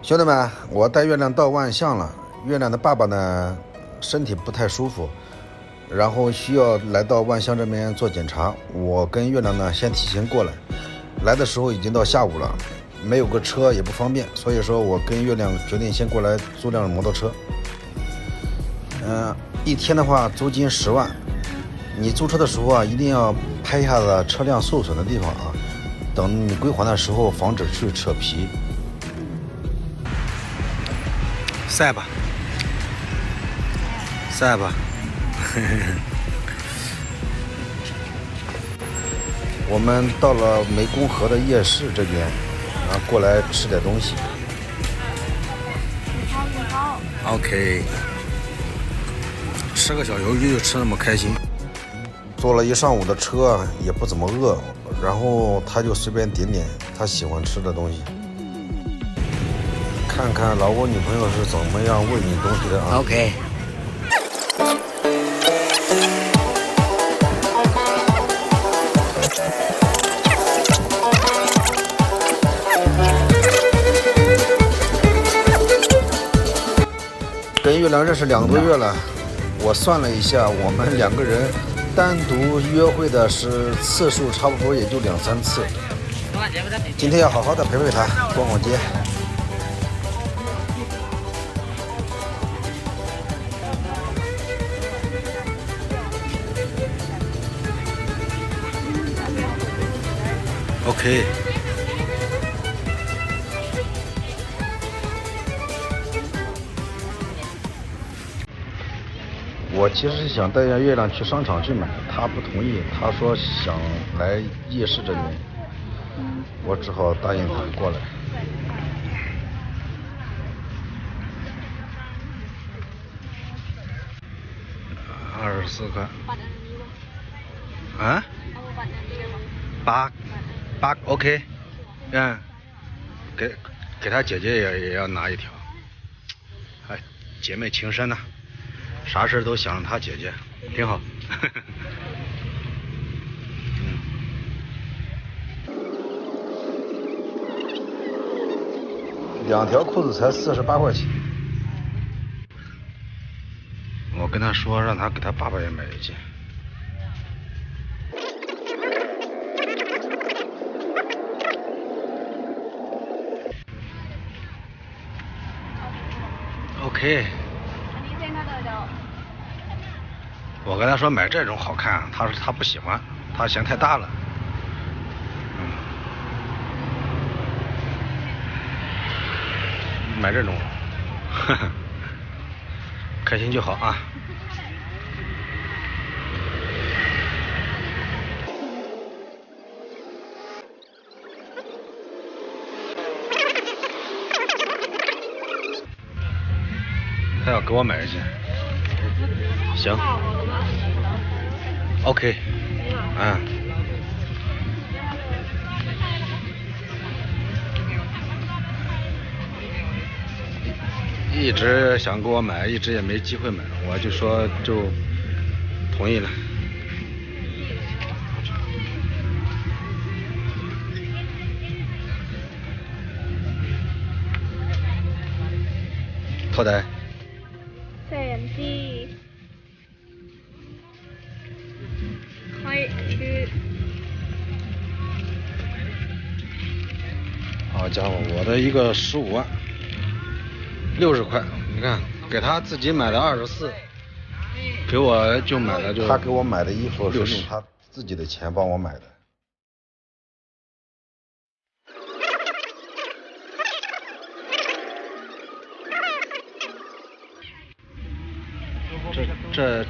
兄弟们，我带月亮到万象了。月亮的爸爸呢，身体不太舒服，然后需要来到万象这边做检查。我跟月亮呢先提前过来，来的时候已经到下午了，没有个车也不方便，所以说我跟月亮决定先过来租辆摩托车。一天的话租金10万。你租车的时候啊，一定要拍一下子车辆受损的地方啊，等你归还的时候防止去扯皮。晒吧，晒吧。我们到了湄公河的夜市这边，然后过来吃点东西。OK， 吃个小鱿鱼就吃那么开心。坐了一上午的车，也不怎么饿，然后他就随便点他喜欢吃的东西。看看老公女朋友是怎么样喂你东西的啊 ？OK。跟月亮认识2个多月了，我算了一下，我们2个人单独约会的次数差不多也就2、3次。今天要好好的陪陪他，逛逛街。OK。我其实是想带月亮去商场去买，他不同意，他说想来夜市这边，我只好答应他过来。24块。啊？8 OK。给他姐姐也要拿一条。哎，姐妹情深呐。啥事都想着他姐姐，挺好。2条裤子才48块钱。我跟他说，让他给他爸爸也买一件。OK。我跟他说买这种好看，他说他不喜欢，他嫌太大了。买这种，呵呵，开心就好啊。他要给我买一件。行。OK。一直想给我买，一直也没机会买，我就说就同意了。เท่าไหร่1,400はいる。好家伙，我的一个15万，60块，你看，给他自己买了24，给我就买了就。他给我买的衣服是用他自己的钱帮我买的。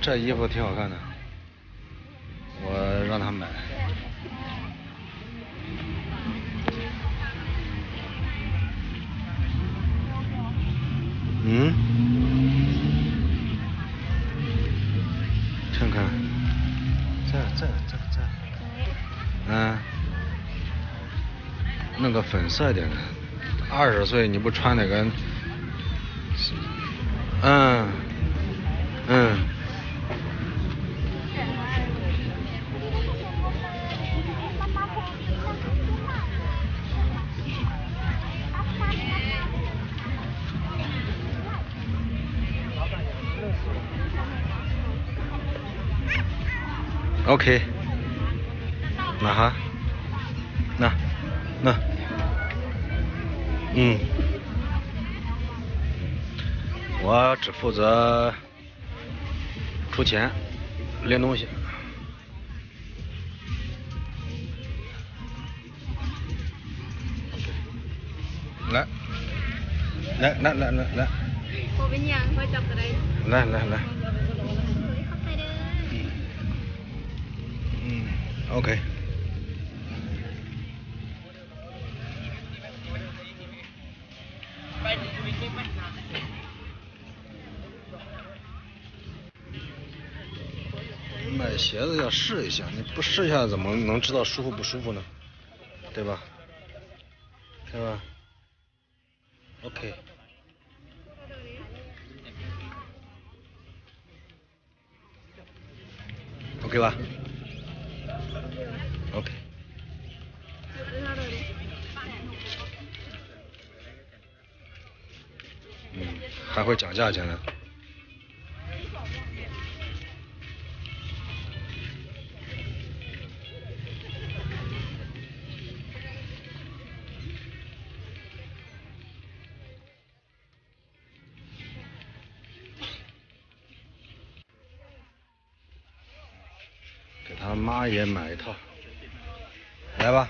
这衣服挺好看的，我让他买。看看，这，弄个粉色点的。20岁你不穿那个， OK， 那哈，那，我只负责出钱，拎东西。来。我เป็นยังคอยจับอะไร来。เข้าใจเด้อOK。买鞋子要试一下，你不试一下怎么能知道舒服不舒服呢？对吧？OK。OK 吧？OK。还会讲价钱呢。给他妈也买一套，来吧。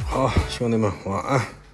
好，兄弟们晚安。